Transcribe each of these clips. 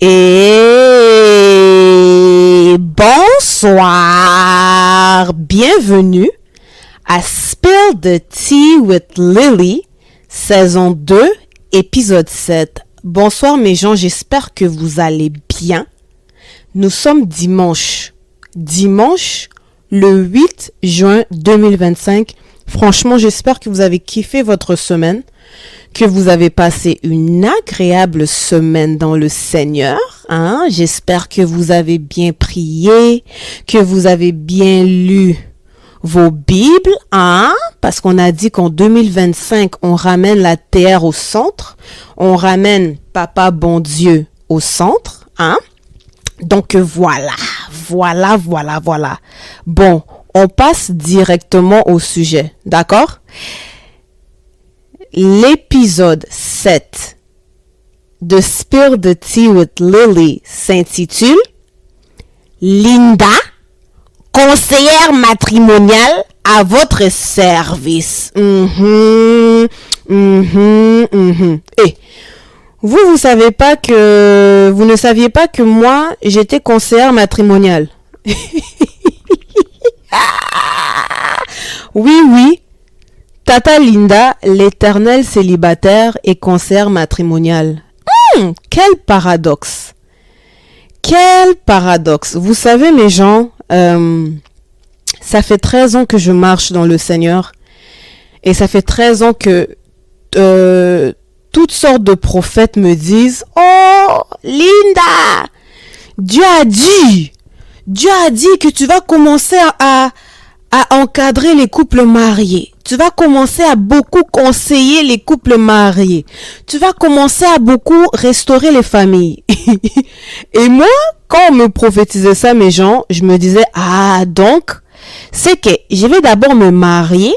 Et bonsoir, bienvenue à Spill the Tea with Lily, saison 2, épisode 7. Bonsoir mes gens, j'espère que vous allez bien. Nous sommes dimanche le 8 juin 2025. Franchement, j'espère que vous avez kiffé votre semaine, que vous avez passé une agréable semaine dans le Seigneur. J'espère que vous avez bien prié, que vous avez bien lu vos Bibles, parce qu'on a dit qu'en 2025, on ramène la terre au centre, on ramène Papa bon Dieu au centre, Donc voilà. Bon, on passe directement au sujet, d'accord? L'épisode 7 de Spill the Tea with Lily s'intitule Linda, conseillère matrimoniale à votre service. Et vous saviez pas que moi, j'étais conseillère matrimoniale. Oui. Tata Linda, l'éternelle célibataire et conseillère matrimoniale. Quel paradoxe. Vous savez, mes gens, ça fait 13 ans que je marche dans le Seigneur. Et ça fait 13 ans que toutes sortes de prophètes me disent « Oh, Linda, Dieu a dit que tu vas commencer à encadrer les couples mariés. Tu vas commencer à beaucoup conseiller les couples mariés. Tu vas commencer à beaucoup restaurer les familles. » Et moi, quand on me prophétisait ça, mes gens, je me disais, donc, c'est que je vais d'abord me marier,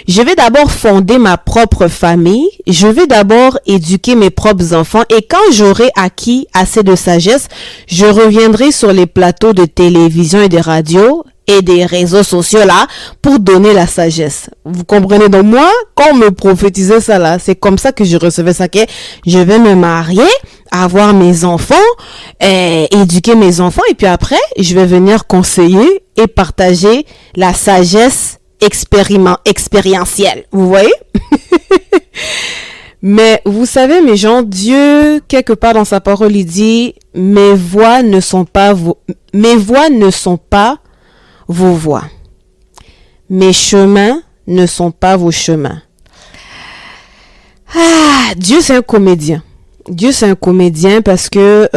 je vais d'abord fonder ma propre famille, je vais d'abord éduquer mes propres enfants et quand j'aurai acquis assez de sagesse, je reviendrai sur les plateaux de télévision et de radio et des réseaux sociaux là pour donner la sagesse. Vous comprenez? Donc moi, quand on me prophétisait ça là, c'est comme ça que je recevais ça, que je vais me marier, avoir mes enfants, éduquer mes enfants et puis après, je vais venir conseiller et partager la sagesse expérientielle. Vous voyez? Mais vous savez, mes gens, Dieu, quelque part dans sa parole, il dit, mes voix ne sont pas vos voies. Mes chemins ne sont pas vos chemins. Dieu, c'est un comédien. Parce que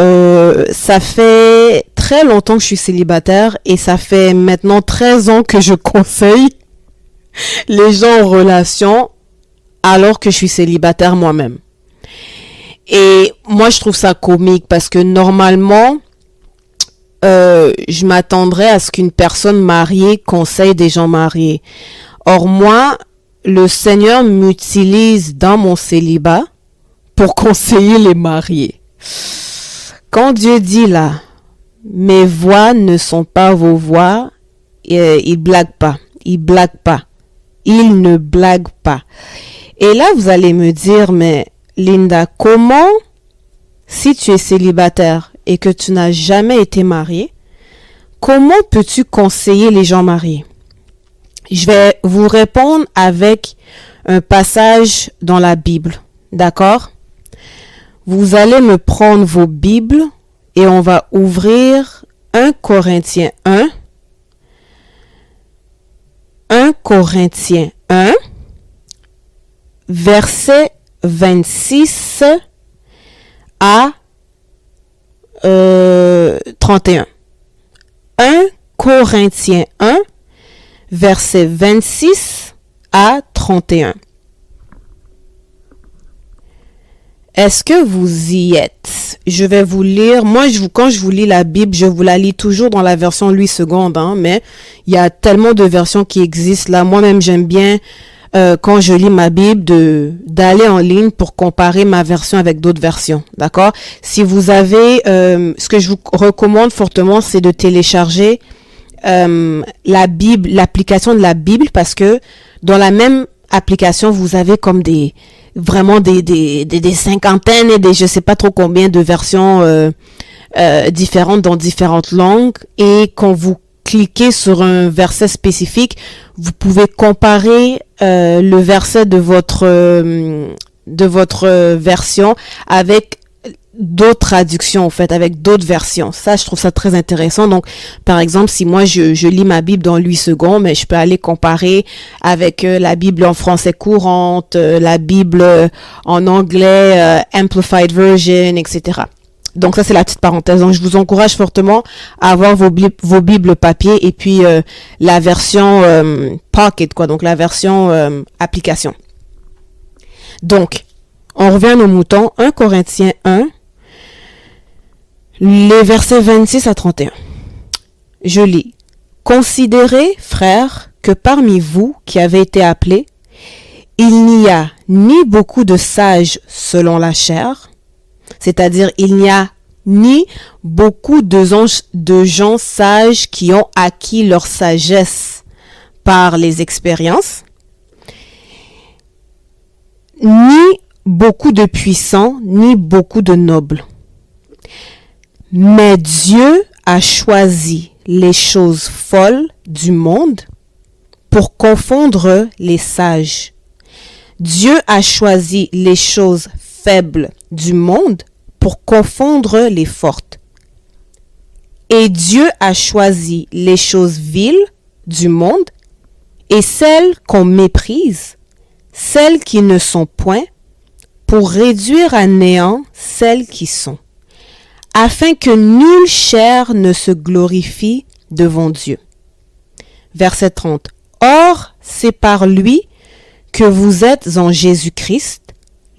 ça fait très longtemps que je suis célibataire et ça fait maintenant 13 ans que je conseille les gens en relation alors que je suis célibataire moi-même. Et moi, je trouve ça comique parce que normalement, je m'attendrais à ce qu'une personne mariée conseille des gens mariés. Or moi, le Seigneur m'utilise dans mon célibat pour conseiller les mariés. Quand Dieu dit là, mes voix ne sont pas vos voix, il ne blague pas. Et là, vous allez me dire, mais Linda, comment, si tu es célibataire et que tu n'as jamais été marié, comment peux-tu conseiller les gens mariés? Je vais vous répondre avec un passage dans la Bible, d'accord? Vous allez me prendre vos Bibles et on va ouvrir 1 Corinthiens 1, verset 26 à 31. 1 Corinthiens 1, verset 26 à 31. Est-ce que vous y êtes? Je vais vous lire. Moi, quand je vous lis la Bible, je vous la lis toujours dans la version Louis II, mais il y a tellement de versions qui existent là. Moi-même, j'aime bien quand je lis ma Bible d'aller en ligne pour comparer ma version avec d'autres versions, d'accord? Si vous avez, ce que je vous recommande fortement, c'est de télécharger la Bible, l'application de la Bible, parce que dans la même application, vous avez comme vraiment des cinquantaines et des je sais pas trop combien de versions différentes dans différentes langues, et quand vous cliquez sur un verset spécifique, vous pouvez comparer le verset de votre version avec d'autres traductions, en fait, avec d'autres versions. Ça, je trouve ça très intéressant. Donc, par exemple, si moi, je lis ma Bible dans 8 secondes, mais je peux aller comparer avec la Bible en français courante, la Bible en anglais, Amplified Version, etc. Donc, ça, c'est la petite parenthèse. Donc, je vous encourage fortement à avoir vos Bibles papier et puis la version Pocket, quoi. Donc, la version application. Donc, on revient à nos moutons. 1 Corinthiens 1, les versets 26 à 31. Je lis. Considérez, frères, que parmi vous qui avez été appelés, il n'y a ni beaucoup de sages selon la chair, c'est-à-dire il n'y a ni beaucoup de gens sages qui ont acquis leur sagesse par les expériences, ni beaucoup de puissants, ni beaucoup de nobles. Mais Dieu a choisi les choses folles du monde pour confondre les sages. Dieu a choisi les choses faibles du monde pour confondre les fortes. Et Dieu a choisi les choses viles du monde et celles qu'on méprise, celles qui ne sont point, pour réduire à néant celles qui sont, afin que nulle chair ne se glorifie devant Dieu. Verset 30. Or, c'est par lui que vous êtes en Jésus-Christ,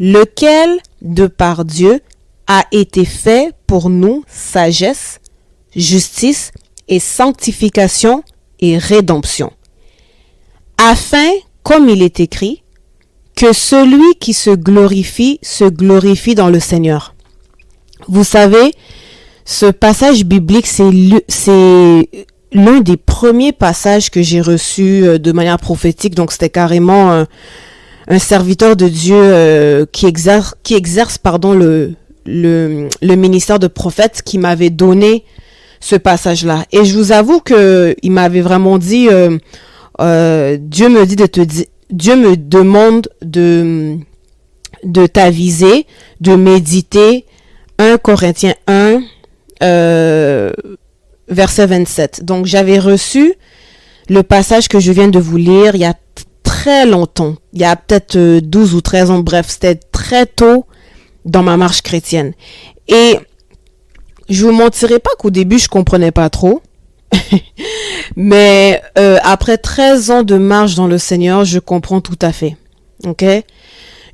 lequel, de par Dieu, a été fait pour nous sagesse, justice et sanctification et rédemption, afin, comme il est écrit, que celui qui se glorifie dans le Seigneur. Vous savez, ce passage biblique, c'est l'un des premiers passages que j'ai reçus de manière prophétique. Donc, c'était carrément un serviteur de Dieu qui exerce le ministère de prophète qui m'avait donné ce passage-là. Et je vous avoue que il m'avait vraiment dit, Dieu me demande de t'aviser, de méditer 1 Corinthiens 1, verset 27. Donc, j'avais reçu le passage que je viens de vous lire il y a très longtemps. Il y a peut-être 12 ou 13 ans. Bref, c'était très tôt dans ma marche chrétienne. Et je vous mentirai pas qu'au début, je comprenais pas trop. Mais après 13 ans de marche dans le Seigneur, je comprends tout à fait. Ok?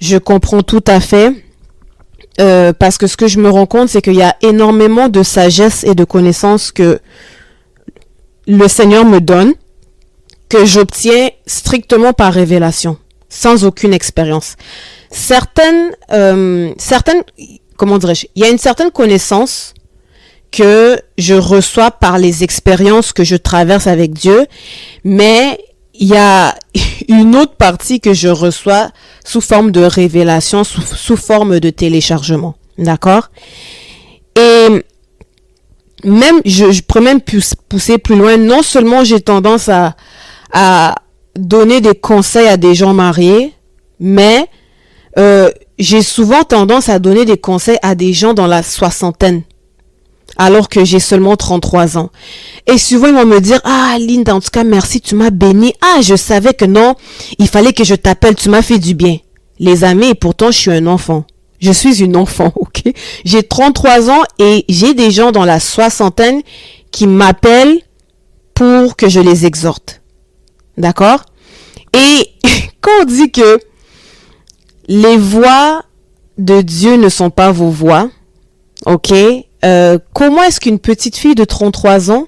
Je comprends tout à fait. Parce que ce que je me rends compte, c'est qu'il y a énormément de sagesse et de connaissances que le Seigneur me donne, que j'obtiens strictement par révélation, sans aucune expérience. Certaines, comment dirais-je, il y a une certaine connaissance que je reçois par les expériences que je traverse avec Dieu, mais il y a une autre partie que je reçois sous forme de révélation, sous forme de téléchargement. D'accord? Et même, je pourrais même pousser plus loin. Non seulement j'ai tendance à donner des conseils à des gens mariés, mais j'ai souvent tendance à donner des conseils à des gens dans la soixantaine, alors que j'ai seulement 33 ans. Et souvent, ils vont me dire, ah, Linda, en tout cas, merci, tu m'as béni. Ah, je savais que non, il fallait que je t'appelle, tu m'as fait du bien. Les amis, et pourtant, je suis un enfant. Je suis une enfant, ok? J'ai 33 ans et j'ai des gens dans la soixantaine qui m'appellent pour que je les exhorte. D'accord? Et quand on dit que les voix de Dieu ne sont pas vos voix, ok? Comment est-ce qu'une petite fille de 33 ans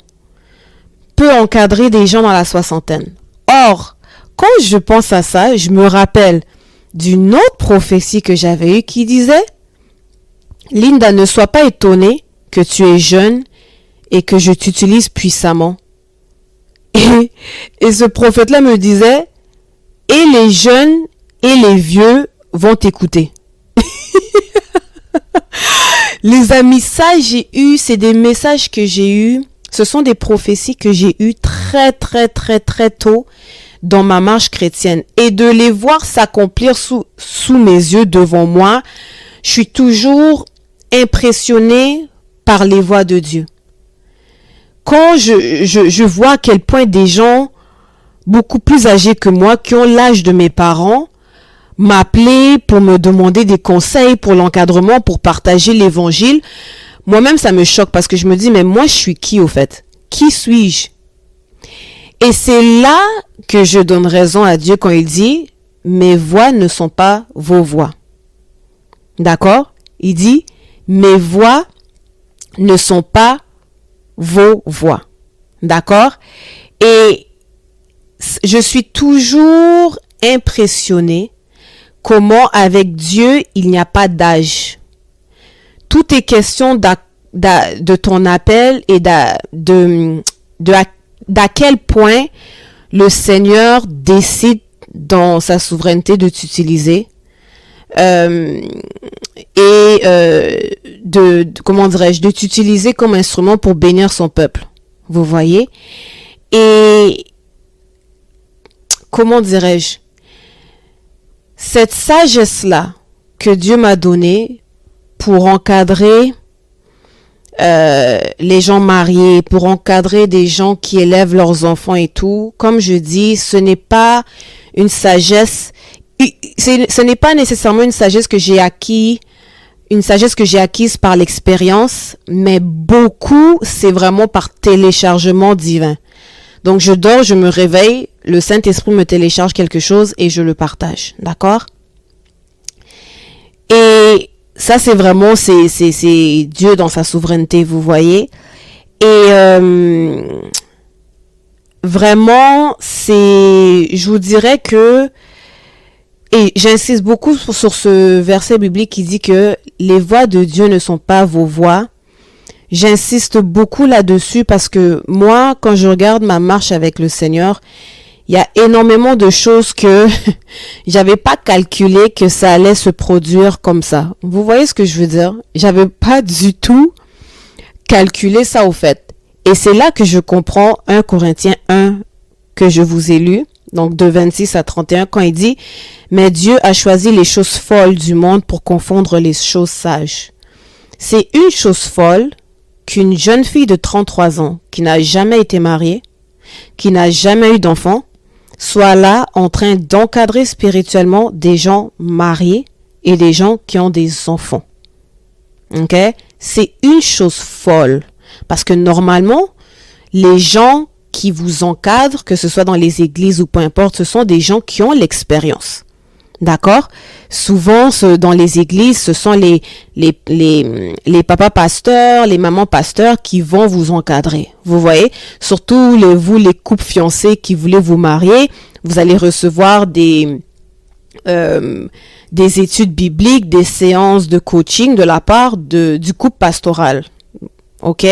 peut encadrer des gens dans la soixantaine? Or, quand je pense à ça, je me rappelle d'une autre prophétie que j'avais eue qui disait « Linda, ne sois pas étonnée que tu es jeune et que je t'utilise puissamment. » Et ce prophète-là me disait « Et les jeunes et les vieux vont t'écouter. » Les amis, ça j'ai eu, c'est des messages que j'ai eus. Ce sont des prophéties que j'ai eues très, très, très, très tôt dans ma marche chrétienne. Et de les voir s'accomplir sous mes yeux devant moi, je suis toujours impressionnée par les voies de Dieu. Quand je vois à quel point des gens beaucoup plus âgés que moi, qui ont l'âge de mes parents, m'appelaient pour me demander des conseils pour l'encadrement, pour partager l'évangile, moi-même ça me choque parce que je me dis, mais moi je suis qui au fait? Qui suis-je? Et c'est là que je donne raison à Dieu quand il dit, mes voix ne sont pas vos voix. D'accord? Il dit, mes voix ne sont pas vos voix. D'accord? Et je suis toujours impressionnée comment avec Dieu, il n'y a pas d'âge. Tout est question de ton appel et d'à quel point le Seigneur décide dans sa souveraineté de t'utiliser comment dirais-je, de t'utiliser comme instrument pour bénir son peuple. Vous voyez? Et comment dirais-je, cette sagesse-là que Dieu m'a donnée pour encadrer les gens mariés, pour encadrer des gens qui élèvent leurs enfants et tout, comme je dis, ce n'est pas une sagesse, ce n'est pas nécessairement une sagesse que j'ai acquise par l'expérience, mais beaucoup, c'est vraiment par téléchargement divin. Donc, je dors, je me réveille, le Saint-Esprit me télécharge quelque chose et je le partage. D'accord? Et ça, c'est vraiment, c'est Dieu dans sa souveraineté, vous voyez? Et vraiment, je vous dirais que, et j'insiste beaucoup sur ce verset biblique qui dit que les voix de Dieu ne sont pas vos voix. J'insiste beaucoup là-dessus parce que moi, quand je regarde ma marche avec le Seigneur, il y a énormément de choses que j'avais pas calculé que ça allait se produire comme ça. Vous voyez ce que je veux dire? J'avais pas du tout calculé ça au fait. Et c'est là que je comprends 1 Corinthiens 1 que je vous ai lu, donc de 26 à 31, quand il dit « Mais Dieu a choisi les choses folles du monde pour confondre les choses sages. » C'est une chose folle qu'une jeune fille de 33 ans qui n'a jamais été mariée, qui n'a jamais eu d'enfant, soit là en train d'encadrer spirituellement des gens mariés et des gens qui ont des enfants. Ok? C'est une chose folle. Parce que normalement, les gens qui vous encadrent, que ce soit dans les églises ou peu importe, ce sont des gens qui ont l'expérience. D'accord? Souvent, dans les églises, ce sont les papas pasteurs, les mamans pasteurs qui vont vous encadrer. Vous voyez? Surtout, les couples fiancés qui voulez vous marier, vous allez recevoir des études bibliques, des séances de coaching de la part du couple pastoral. OK?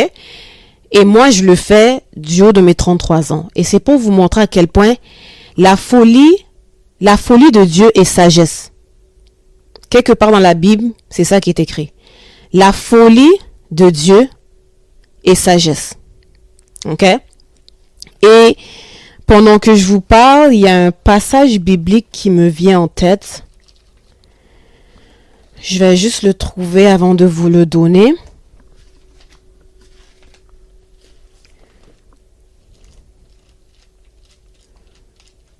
Et moi, je le fais du haut de mes 33 ans. Et c'est pour vous montrer à quel point la folie de Dieu est sagesse. Quelque part dans la Bible, c'est ça qui est écrit. La folie de Dieu est sagesse. OK? Et pendant que je vous parle, il y a un passage biblique qui me vient en tête. Je vais juste le trouver avant de vous le donner.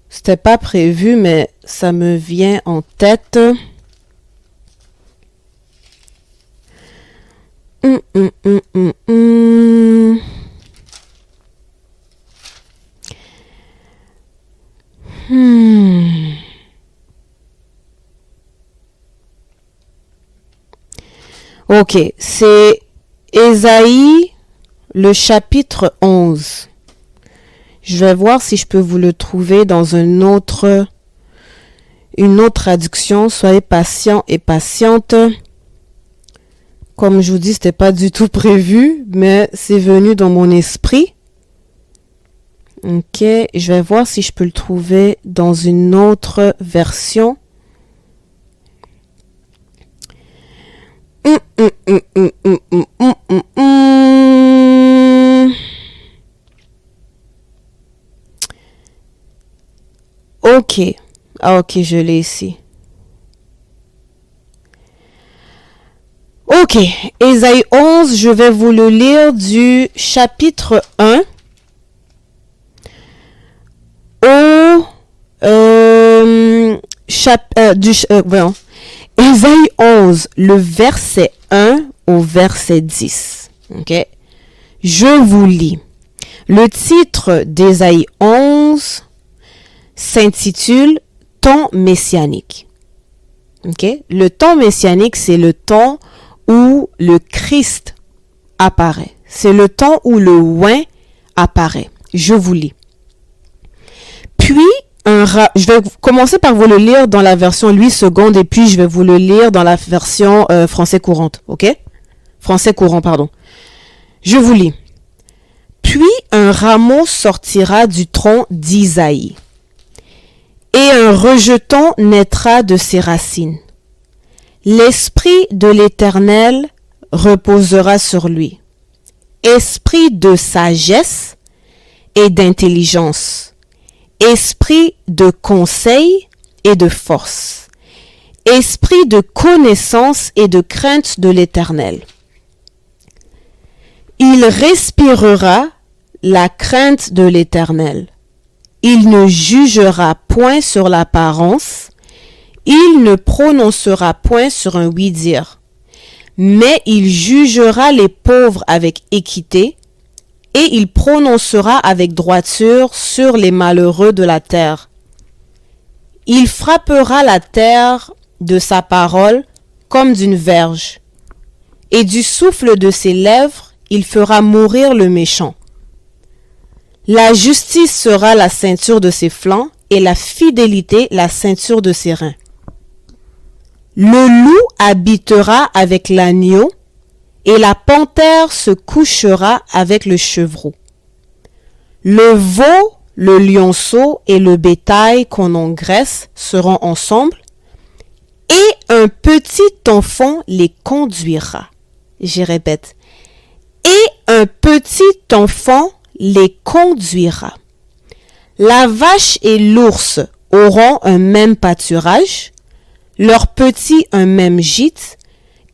C'était pas prévu, mais ça me vient en tête. Ok, c'est Ésaïe, le chapitre 11. Je vais voir si je peux vous le trouver dans une autre traduction. Soyez patients et patientes. Comme je vous dis, c'était pas du tout prévu, mais c'est venu dans mon esprit. Ok, je vais voir si je peux le trouver dans une autre version. Ok. Ah, ok, je l'ai ici. Ok, Ésaïe 11, je vais vous le lire du chapitre 1 au Ésaïe 11, le verset 1 au verset 10. Ok, je vous lis. Le titre d'Ésaïe 11 s'intitule « Temps messianique ». Ok, le temps messianique, c'est le temps où le Christ apparaît. C'est le temps où le oint apparaît. Je vous lis. Puis, je vais commencer par vous le lire dans la version 8 secondes et puis je vais vous le lire dans la version français courante. Ok? Français courant, pardon. Je vous lis. Puis, un rameau sortira du tronc d'Isaïe et un rejeton naîtra de ses racines. L'esprit de l'Éternel reposera sur lui, esprit de sagesse et d'intelligence, esprit de conseil et de force, esprit de connaissance et de crainte de l'Éternel. Il respirera la crainte de l'Éternel. Il ne jugera point sur l'apparence. Il ne prononcera point sur un oui-dire, mais il jugera les pauvres avec équité, et il prononcera avec droiture sur les malheureux de la terre. Il frappera la terre de sa parole comme d'une verge, et du souffle de ses lèvres, il fera mourir le méchant. La justice sera la ceinture de ses flancs, et la fidélité la ceinture de ses reins. Le loup habitera avec l'agneau, et la panthère se couchera avec le chevreau. Le veau, le lionceau et le bétail qu'on engraisse seront ensemble, et un petit enfant les conduira. Je répète, et un petit enfant les conduira. La vache et l'ours auront un même pâturage, leurs petits un même gîte,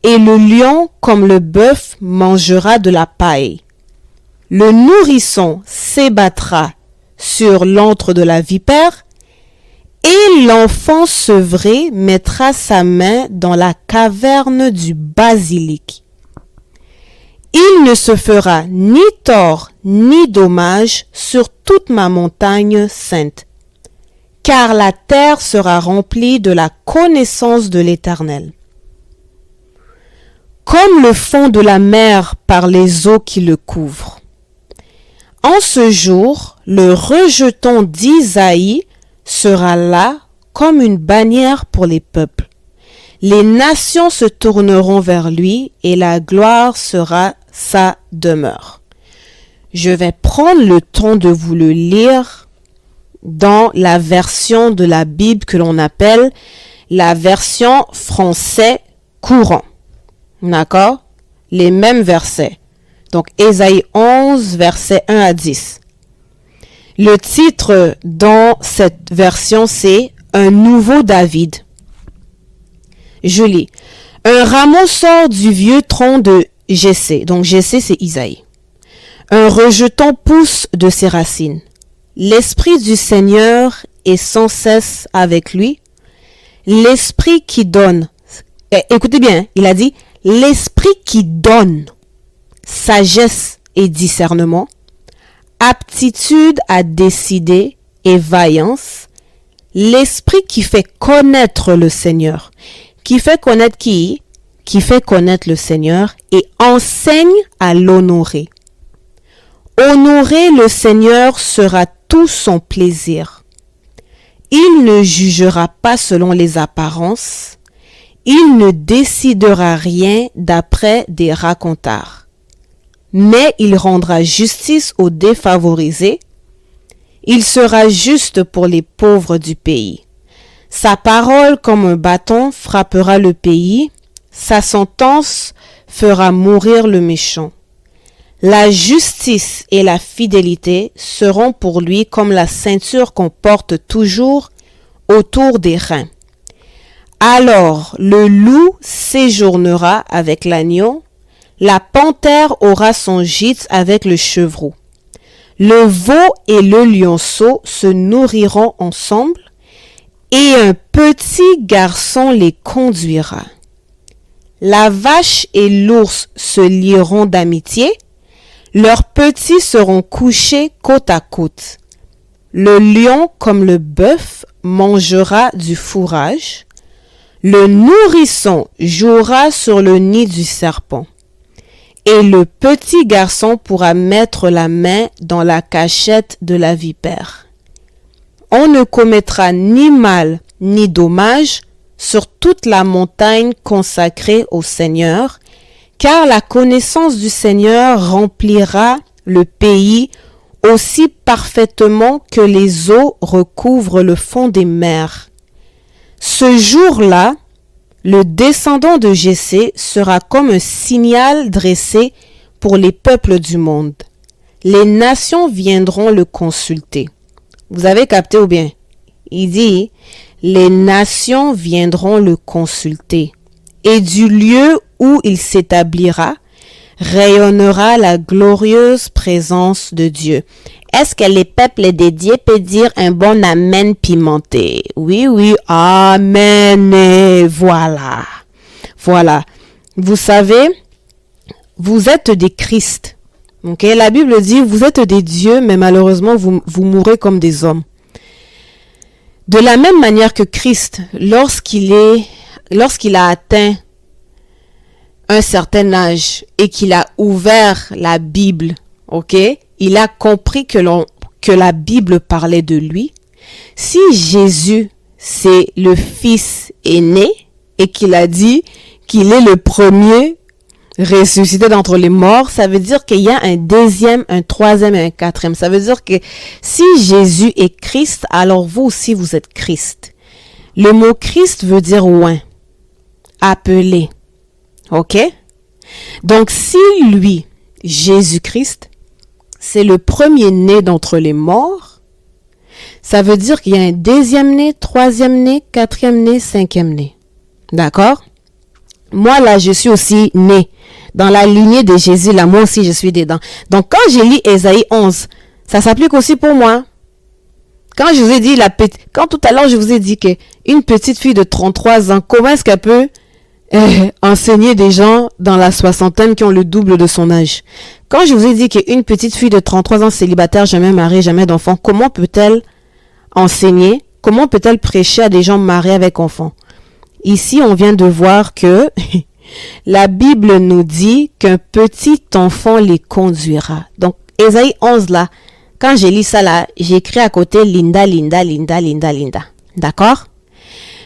et le lion comme le bœuf mangera de la paille. Le nourrisson s'ébattra sur l'antre de la vipère, et l'enfant sevré mettra sa main dans la caverne du basilic. Il ne se fera ni tort ni dommage sur toute ma montagne sainte, car la terre sera remplie de la connaissance de l'Éternel. Comme le fond de la mer par les eaux qui le couvrent. En ce jour, le rejeton d'Isaïe sera là comme une bannière pour les peuples. Les nations se tourneront vers lui et la gloire sera sa demeure. Je vais prendre le temps de vous le lire dans la version de la Bible que l'on appelle la version français courant. D'accord? Les mêmes versets. Donc, Ésaïe 11, versets 1 à 10. Le titre dans cette version, c'est « Un nouveau David ». Je lis. « Un rameau sort du vieux tronc de Jessé ». Donc, Jessé, c'est Isaïe. « Un rejeton pousse de ses racines. L'esprit du Seigneur est sans cesse avec lui. L'esprit qui donne. » Écoutez bien, il a dit « L'esprit qui donne sagesse et discernement, aptitude à décider et vaillance, l'esprit qui fait connaître le Seigneur. » Qui fait connaître qui? Qui fait connaître le Seigneur et enseigne à l'honorer. Honorer le Seigneur sera tout son plaisir. Il ne jugera pas selon les apparences. Il ne décidera rien d'après des racontards. Mais il rendra justice aux défavorisés. Il sera juste pour les pauvres du pays. Sa parole comme un bâton frappera le pays. sa sentence fera mourir le méchant. La justice et la fidélité seront pour lui comme la ceinture qu'on porte toujours autour des reins. Alors le loup séjournera avec l'agneau, la panthère aura son gîte avec le chevreau. Le veau et le lionceau se nourriront ensemble, et un petit garçon les conduira. La vache et l'ours se lieront d'amitié, leurs petits seront couchés côte à côte. Le lion comme le bœuf mangera du fourrage, le nourrisson jouera sur le nid du serpent, et le petit garçon pourra mettre la main dans la cachette de la vipère. On ne commettra ni mal ni dommage sur toute la montagne consacrée au Seigneur, car la connaissance du Seigneur remplira le pays aussi parfaitement que les eaux recouvrent le fond des mers. Ce jour-là, le descendant de Jessé sera comme un signal dressé pour les peuples du monde. Les nations viendront le consulter. Vous avez capté ou bien? Il dit, les nations viendront le consulter. Et du lieu où il s'établira, rayonnera la glorieuse présence de Dieu. Est-ce que les peuples dédiés peuvent dire un bon amen pimenté? Oui, amen. Et voilà. Voilà. Vous savez, vous êtes des Christ. Ok? La Bible dit, vous êtes des dieux, mais malheureusement, vous mourrez comme des hommes. De la même manière que Christ, lorsqu'il a atteint un certain âge et qu'il a ouvert la Bible, ok, il a compris que la Bible parlait de lui. Si Jésus, c'est le fils aîné et qu'il a dit qu'il est le premier ressuscité d'entre les morts, ça veut dire qu'il y a un deuxième, un troisième et un quatrième. Ça veut dire que si Jésus est Christ, alors vous aussi vous êtes Christ. Le mot Christ veut dire oint, appelé. Ok? Donc, si lui, Jésus-Christ, c'est le premier-né d'entre les morts, ça veut dire qu'il y a un deuxième-né, troisième-né, quatrième-né, cinquième-né. D'accord? Moi, là, je suis aussi né. Dans la lignée de Jésus, là, moi aussi, je suis dedans. Donc, quand j'ai lu Ésaïe 11, ça s'applique aussi pour moi. Quand je vous ai dit, quand tout à l'heure, je vous ai dit qu'une petite fille de 33 ans, comment est-ce qu'elle peut enseigner des gens dans la soixantaine qui ont le double de son âge? Quand je vous ai dit qu'une petite fille de 33 ans célibataire, jamais mariée, jamais d'enfant, comment peut-elle enseigner? Comment peut-elle prêcher à des gens mariés avec enfants? Ici, on vient de voir que la Bible nous dit qu'un petit enfant les conduira. Donc, Ésaïe 11 là, quand j'ai lu ça là, j'ai écrit à côté Linda. D'accord?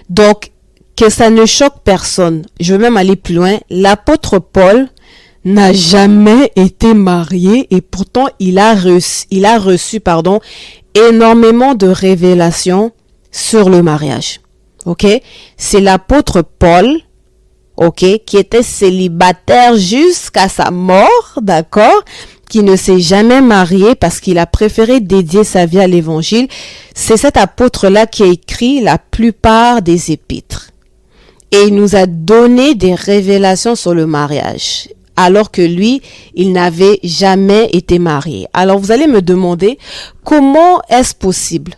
Donc, que ça ne choque personne. Je veux même aller plus loin. L'apôtre Paul n'a jamais été marié et pourtant il a reçu, énormément de révélations sur le mariage. Ok? C'est l'apôtre Paul, ok, qui était célibataire jusqu'à sa mort, d'accord, qui ne s'est jamais marié parce qu'il a préféré dédier sa vie à l'évangile. C'est cet apôtre-là qui a écrit la plupart des épîtres. Et il nous a donné des révélations sur le mariage, alors que lui, il n'avait jamais été marié. Alors vous allez me demander, comment est-ce possible?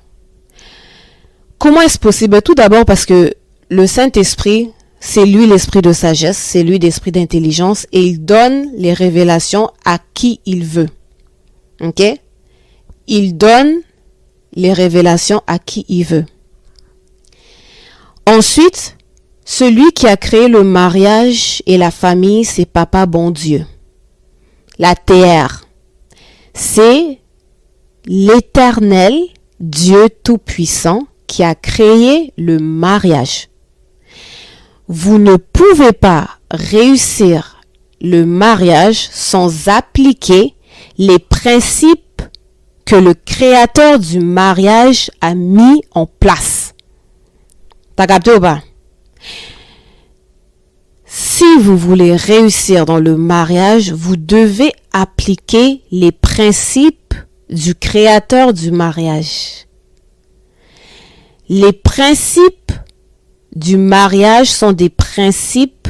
Comment est-ce possible? Tout d'abord parce que le Saint-Esprit, c'est lui l'esprit de sagesse, c'est lui l'esprit d'intelligence et il donne les révélations à qui il veut. Ok? Il donne les révélations à qui il veut. Ensuite, celui qui a créé le mariage et la famille, c'est Papa bon Dieu. La terre, c'est l'Éternel Dieu Tout-Puissant qui a créé le mariage. Vous ne pouvez pas réussir le mariage sans appliquer les principes que le créateur du mariage a mis en place. T'as capté ou pas? Si vous voulez réussir dans le mariage, vous devez appliquer les principes du créateur du mariage. Les principes du mariage sont des principes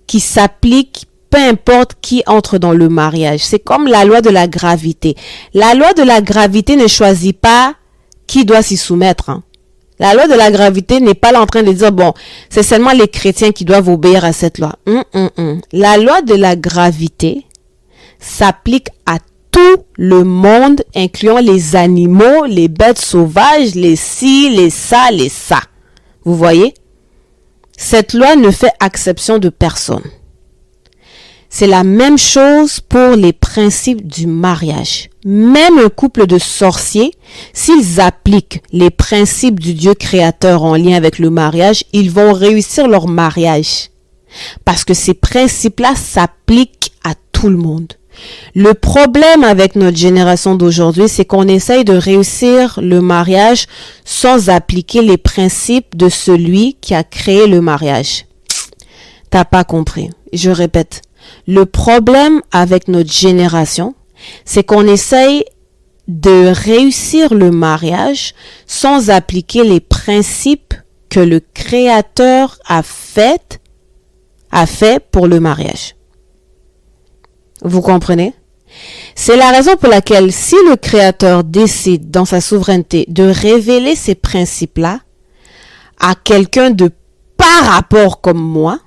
qui s'appliquent peu importe qui entre dans le mariage. C'est comme la loi de la gravité. La loi de la gravité ne choisit pas qui doit s'y soumettre. La loi de la gravité n'est pas là en train de dire, bon, c'est seulement les chrétiens qui doivent obéir à cette loi. La loi de la gravité s'applique à tout le monde, incluant les animaux, les bêtes sauvages, les ci, les ça, les ça. Vous voyez? Cette loi ne fait exception de personne. C'est la même chose pour les principes du mariage. Même un couple de sorciers, s'ils appliquent les principes du Dieu créateur en lien avec le mariage, ils vont réussir leur mariage. Parce que ces principes-là s'appliquent à tout le monde. Le problème avec notre génération d'aujourd'hui, c'est qu'on essaye de réussir le mariage sans appliquer les principes de celui qui a créé le mariage. T'as pas compris. Je répète. Le problème avec notre génération, c'est qu'on essaye de réussir le mariage sans appliquer les principes que le Créateur a fait pour le mariage. Vous comprenez? C'est la raison pour laquelle si le Créateur décide dans sa souveraineté de révéler ces principes-là à quelqu'un de par rapport comme moi,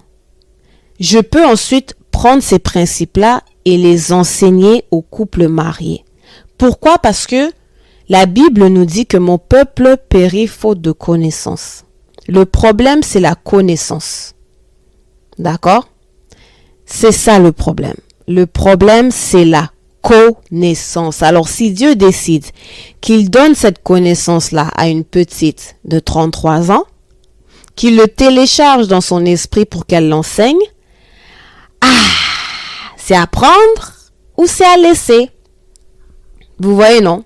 je peux ensuite prendre ces principes-là et les enseigner aux couples mariés. Pourquoi? Parce que la Bible nous dit que mon peuple périt faute de connaissance. Le problème, c'est la connaissance. D'accord? C'est ça le problème. Le problème, c'est la connaissance. Alors, si Dieu décide qu'il donne cette connaissance-là à une petite de 33 ans, qu'il le télécharge dans son esprit pour qu'elle l'enseigne, c'est à prendre ou c'est à laisser. Vous voyez, non?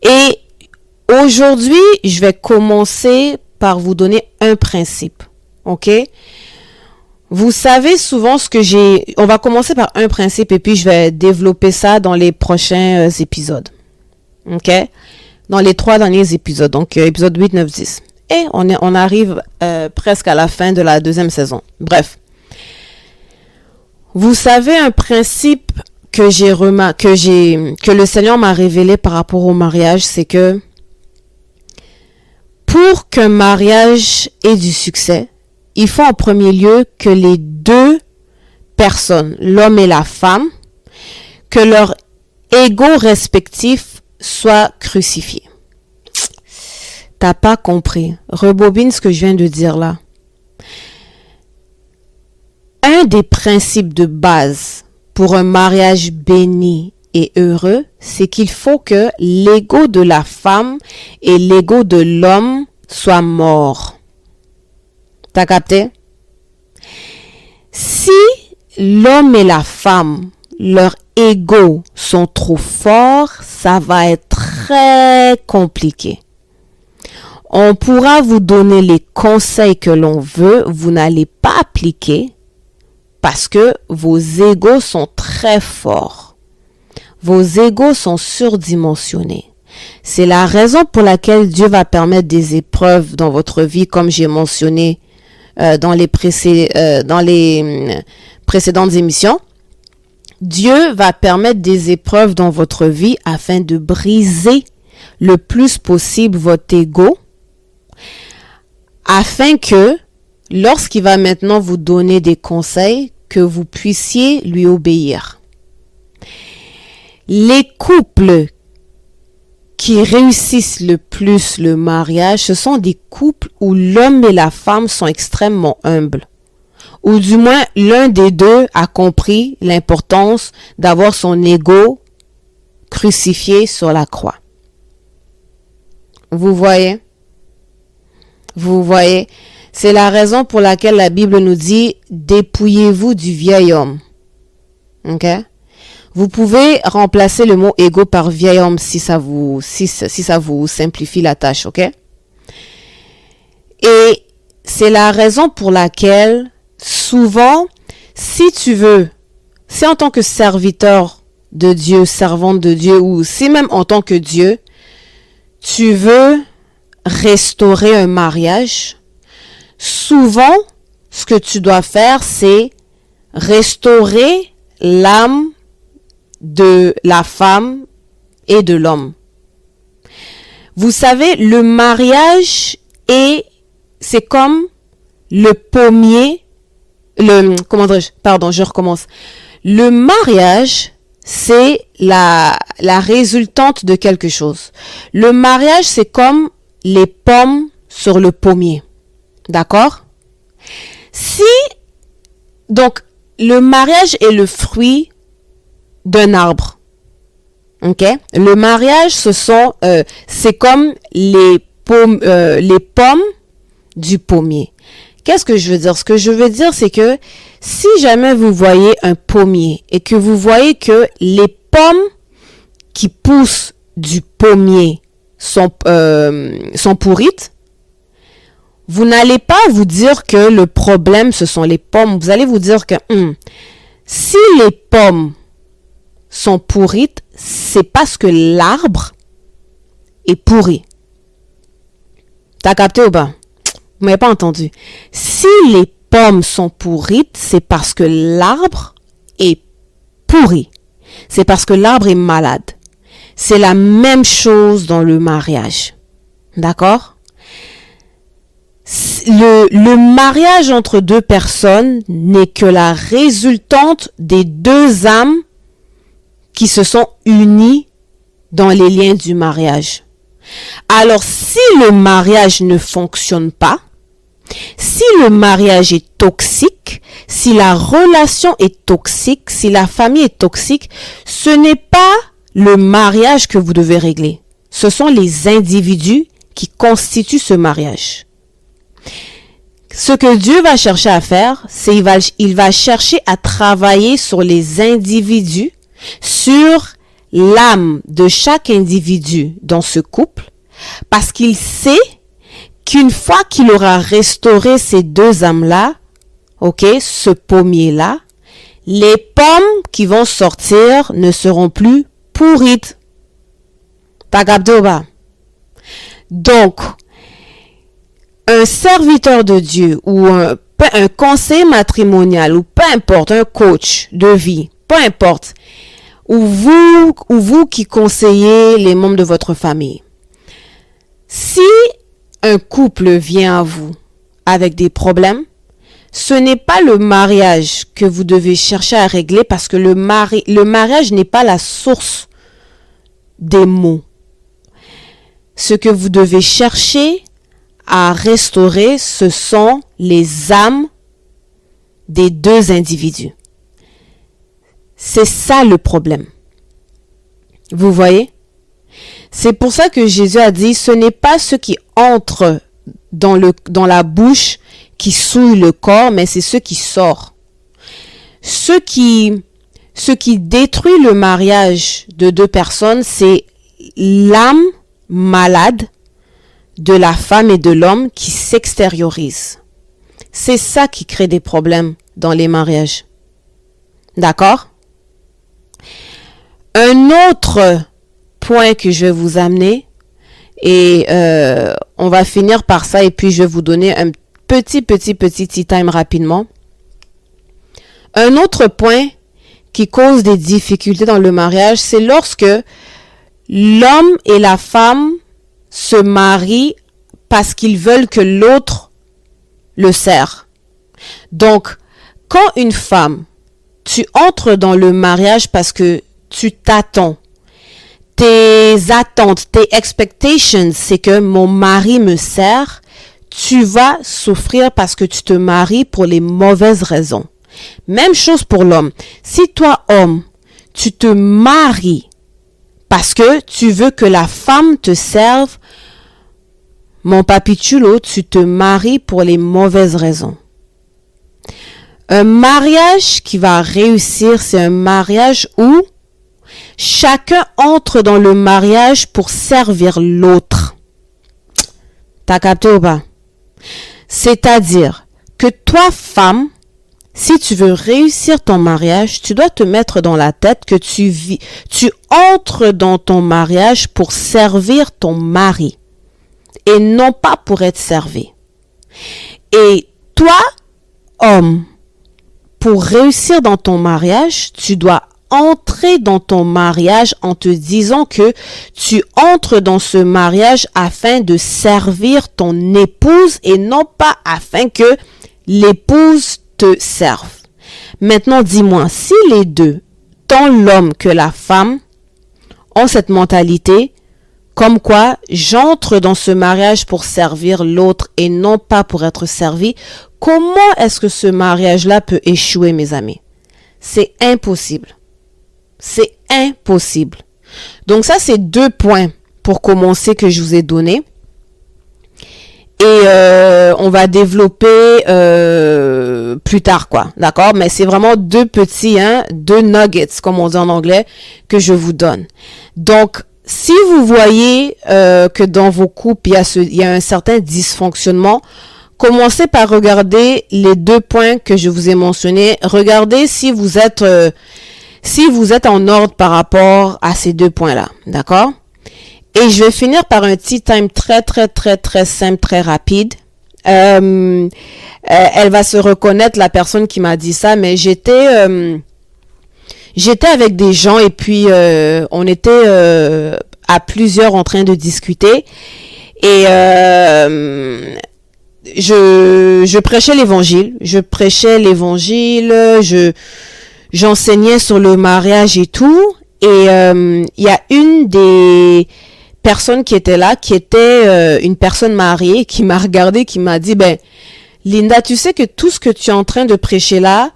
Et aujourd'hui, je vais commencer par vous donner un principe. OK? Vous savez souvent ce que j'ai... On va commencer par un principe et puis je vais développer ça dans les prochains épisodes. OK? Dans les 3 derniers épisodes. Donc, épisode 8, 9, 10. Et on arrive presque à la fin de la 2e saison. Bref. Vous savez un principe que le Seigneur m'a révélé par rapport au mariage, c'est que pour qu'un mariage ait du succès, il faut en premier lieu que les deux personnes, l'homme et la femme, que leur ego respectif soit crucifié. T'as pas compris. Rebobine ce que je viens de dire là. Un des principes de base pour un mariage béni et heureux, c'est qu'il faut que l'ego de la femme et l'ego de l'homme soient morts. T'as capté? Si l'homme et la femme, leur ego sont trop forts, ça va être très compliqué. On pourra vous donner les conseils que l'on veut, vous n'allez pas appliquer parce que vos égos sont très forts. Vos égos sont surdimensionnés. C'est la raison pour laquelle Dieu va permettre des épreuves dans votre vie, comme j'ai mentionné dans les précédentes émissions. Dieu va permettre des épreuves dans votre vie afin de briser le plus possible votre ego, afin que lorsqu'il va maintenant vous donner des conseils, que vous puissiez lui obéir. Les couples qui réussissent le plus le mariage, ce sont des couples où l'homme et la femme sont extrêmement humbles. Ou du moins, l'un des deux a compris l'importance d'avoir son ego crucifié sur la croix. Vous voyez? Vous voyez? C'est la raison pour laquelle la Bible nous dit « Dépouillez-vous du vieil homme ». OK? Vous pouvez remplacer le mot « ego » par « vieil homme » si ça vous simplifie la tâche. OK? Et c'est la raison pour laquelle souvent, si en tant que serviteur de Dieu, servante de Dieu, ou si même en tant que Dieu, tu veux restaurer un mariage, souvent, ce que tu dois faire, c'est restaurer l'âme de la femme et de l'homme. Vous savez, le mariage c'est comme le pommier, je recommence. Le mariage, c'est la résultante de quelque chose. Le mariage, c'est comme les pommes sur le pommier. D'accord? Donc, le mariage est le fruit d'un arbre. Ok? Le mariage, c'est comme les pommes du pommier. Qu'est-ce que je veux dire? Ce que je veux dire, c'est que si jamais vous voyez un pommier et que vous voyez que les pommes qui poussent du pommier sont pourrites, vous n'allez pas vous dire que le problème, ce sont les pommes. Vous allez vous dire que si les pommes sont pourrites, c'est parce que l'arbre est pourri. T'as capté ou pas? Vous m'avez pas entendu. Si les pommes sont pourrites, c'est parce que l'arbre est pourri. C'est parce que l'arbre est malade. C'est la même chose dans le mariage. D'accord? Le mariage entre deux personnes n'est que la résultante des deux âmes qui se sont unies dans les liens du mariage. Alors, si le mariage ne fonctionne pas, si le mariage est toxique, si la relation est toxique, si la famille est toxique, ce n'est pas le mariage que vous devez régler. Ce sont les individus qui constituent ce mariage. Ce que Dieu va chercher à faire, c'est il va chercher à travailler sur les individus, sur l'âme de chaque individu dans ce couple, parce qu'il sait qu'une fois qu'il aura restauré ces deux âmes-là, ce pommier-là, les pommes qui vont sortir ne seront plus pourrites. T'as capté ou pas? Donc, un serviteur de Dieu ou un conseiller matrimonial ou peu importe, un coach de vie, peu importe, ou vous qui conseillez les membres de votre famille, si un couple vient à vous avec des problèmes, ce n'est pas le mariage que vous devez chercher à régler parce que le mariage n'est pas la source des maux. Ce que vous devez chercher à restaurer, ce sont les âmes des deux individus. C'est ça le problème. Vous voyez? C'est pour ça que Jésus a dit, ce n'est pas ce qui entre dans la bouche qui souille le corps, mais c'est ce qui sort. Ce qui détruit le mariage de deux personnes, c'est l'âme malade de la femme et de l'homme qui s'extériorise. C'est ça qui crée des problèmes dans les mariages. D'accord? Un autre point que je vais vous amener, et on va finir par ça, et puis je vais vous donner un petit tea time rapidement. Un autre point qui cause des difficultés dans le mariage, c'est lorsque l'homme et la femme se marient parce qu'ils veulent que l'autre le sert. Donc, quand une femme, tu entres dans le mariage parce que tu t'attends, tes attentes, tes expectations, c'est que mon mari me sert, tu vas souffrir parce que tu te maries pour les mauvaises raisons. Même chose pour l'homme. Si toi, homme, tu te maries parce que tu veux que la femme te serve, mon papichulo, tu te maries pour les mauvaises raisons. Un mariage qui va réussir, c'est un mariage où chacun entre dans le mariage pour servir l'autre. T'as capté ou pas? C'est-à-dire que toi, femme, si tu veux réussir ton mariage, tu dois te mettre dans la tête que tu entres dans ton mariage pour servir ton mari et non pas pour être servi. Et toi, homme, pour réussir dans ton mariage, tu dois entrer dans ton mariage en te disant que tu entres dans ce mariage afin de servir ton épouse et non pas afin que l'épouse te serve. Maintenant, dis-moi, si les deux, tant l'homme que la femme, ont cette mentalité, comme quoi j'entre dans ce mariage pour servir l'autre et non pas pour être servi, comment est-ce que ce mariage-là peut échouer, mes amis? C'est impossible. C'est impossible. Donc ça, c'est 2 points pour commencer que je vous ai donnés. Et on va développer plus tard, quoi. D'accord? Mais c'est vraiment 2 petits, 2 nuggets, comme on dit en anglais, que je vous donne. Donc, si vous voyez que dans vos couples, il y a un certain dysfonctionnement, commencez par regarder les 2 points que je vous ai mentionnés. Regardez si vous êtes en ordre par rapport à ces 2 points-là. D'accord? Et je vais finir par un petit time très, très, très, très simple, très rapide. Elle va se reconnaître, la personne qui m'a dit ça, mais j'étais avec des gens et puis on était à plusieurs en train de discuter. Et je prêchais l'évangile. J'enseignais sur le mariage et tout. Et il y a une des personnes qui était là, qui était une personne mariée, qui m'a regardé, qui m'a dit, ben, Linda, tu sais que tout ce que tu es en train de prêcher là,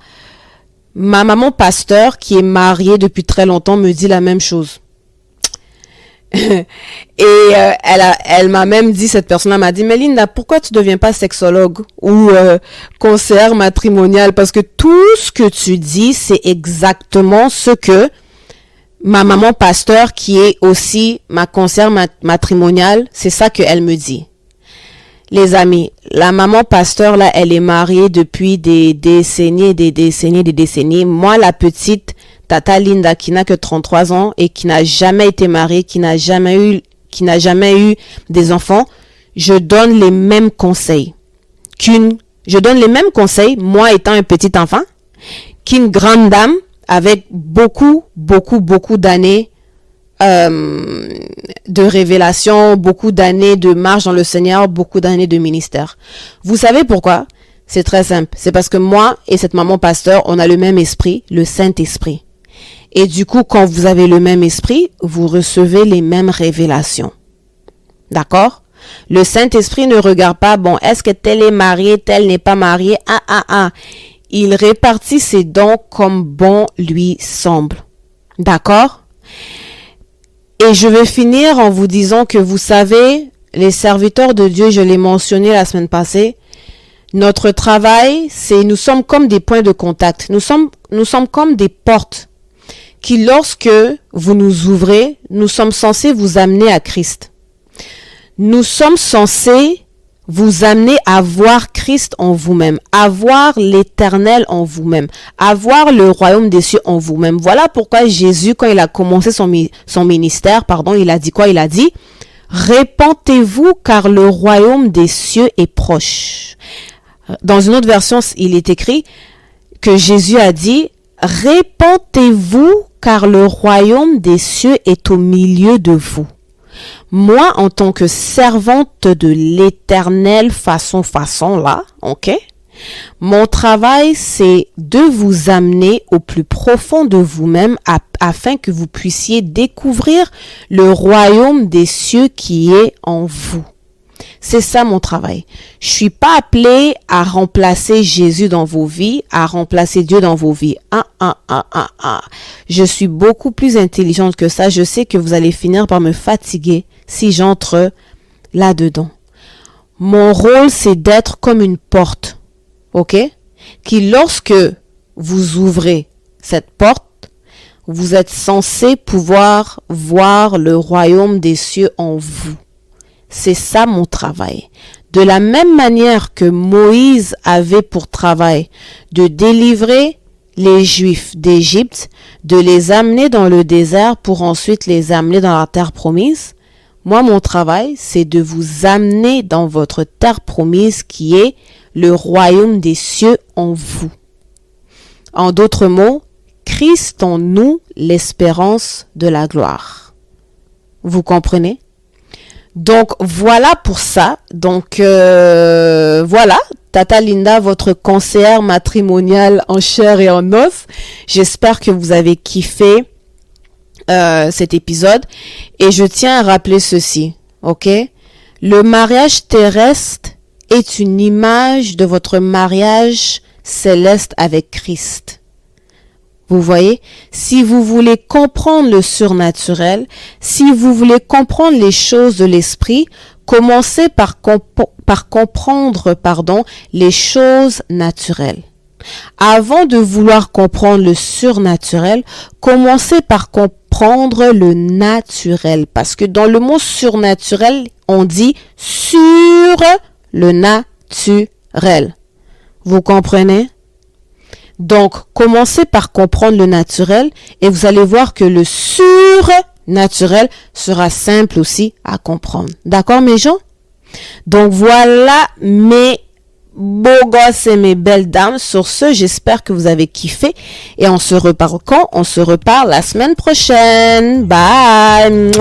ma maman pasteur, qui est mariée depuis très longtemps, me dit la même chose. Et elle m'a même dit, cette personne-là m'a dit, mais Linda, pourquoi tu deviens pas sexologue ou conseillère matrimoniale? Parce que tout ce que tu dis, c'est exactement ce que ma maman pasteur, qui est aussi ma conseillère matrimoniale, c'est ça qu'elle me dit. Les amis, la maman pasteur, là, elle est mariée depuis des décennies. Moi, la petite, Tata Linda, qui n'a que 33 ans et qui n'a jamais été mariée, qui n'a jamais eu des enfants, je donne les mêmes conseils. Moi étant un petit enfant, qu'une grande dame avec beaucoup d'années de révélation, beaucoup d'années de marche dans le Seigneur, beaucoup d'années de ministère. Vous savez pourquoi? C'est très simple. C'est parce que moi et cette maman pasteur, on a le même esprit, le Saint-Esprit. Et du coup, quand vous avez le même esprit, vous recevez les mêmes révélations. D'accord? Le Saint-Esprit ne regarde pas, bon, est-ce que tel est marié, tel n'est pas marié? Il répartit ses dons comme bon lui semble. D'accord? Et je vais finir en vous disant que vous savez, les serviteurs de Dieu, je l'ai mentionné la semaine passée, notre travail, c'est nous sommes comme des points de contact. Nous sommes comme des portes qui, lorsque vous nous ouvrez, nous sommes censés vous amener à Christ. Nous sommes censés vous amener à voir Christ en vous-même, à voir l'Éternel en vous-même, à voir le royaume des cieux en vous-même. Voilà pourquoi Jésus, quand il a commencé son ministère, il a dit quoi? Il a dit, répentez-vous car le royaume des cieux est proche. Dans une autre version, il est écrit que Jésus a dit, répentez-vous car le royaume des cieux est au milieu de vous. Moi, en tant que servante de l'Éternel façon là, ok? Mon travail, c'est de vous amener au plus profond de vous-même afin que vous puissiez découvrir le royaume des cieux qui est en vous. C'est ça mon travail. Je suis pas appelée à remplacer Jésus dans vos vies, à remplacer Dieu dans vos vies. Je suis beaucoup plus intelligente que ça. Je sais que vous allez finir par me fatiguer si j'entre là-dedans. Mon rôle, c'est d'être comme une porte, ok? Qui, lorsque vous ouvrez cette porte, vous êtes censé pouvoir voir le royaume des cieux en vous. C'est ça mon travail. De la même manière que Moïse avait pour travail de délivrer les Juifs d'Égypte, de les amener dans le désert pour ensuite les amener dans la terre promise, moi, mon travail, c'est de vous amener dans votre terre promise qui est le royaume des cieux en vous. En d'autres mots, Christ en nous, l'espérance de la gloire. Vous comprenez? Donc, voilà pour ça. Donc, voilà, Tata Linda, votre conseillère matrimoniale en chair et en os. J'espère que vous avez kiffé cet épisode. Et je tiens à rappeler ceci, ok? Le mariage terrestre est une image de votre mariage céleste avec Christ. Vous voyez, si vous voulez comprendre le surnaturel, si vous voulez comprendre les choses de l'esprit, commencez par comprendre, les choses naturelles. Avant de vouloir comprendre le surnaturel, commencez par comprendre le naturel. Parce que dans le mot surnaturel, on dit sur le naturel. Vous comprenez? Donc, commencez par comprendre le naturel et vous allez voir que le surnaturel sera simple aussi à comprendre. D'accord, mes gens? Donc, voilà mes beaux gosses et mes belles dames. Sur ce, j'espère que vous avez kiffé et on se reparle quand? On se reparle la semaine prochaine. Bye!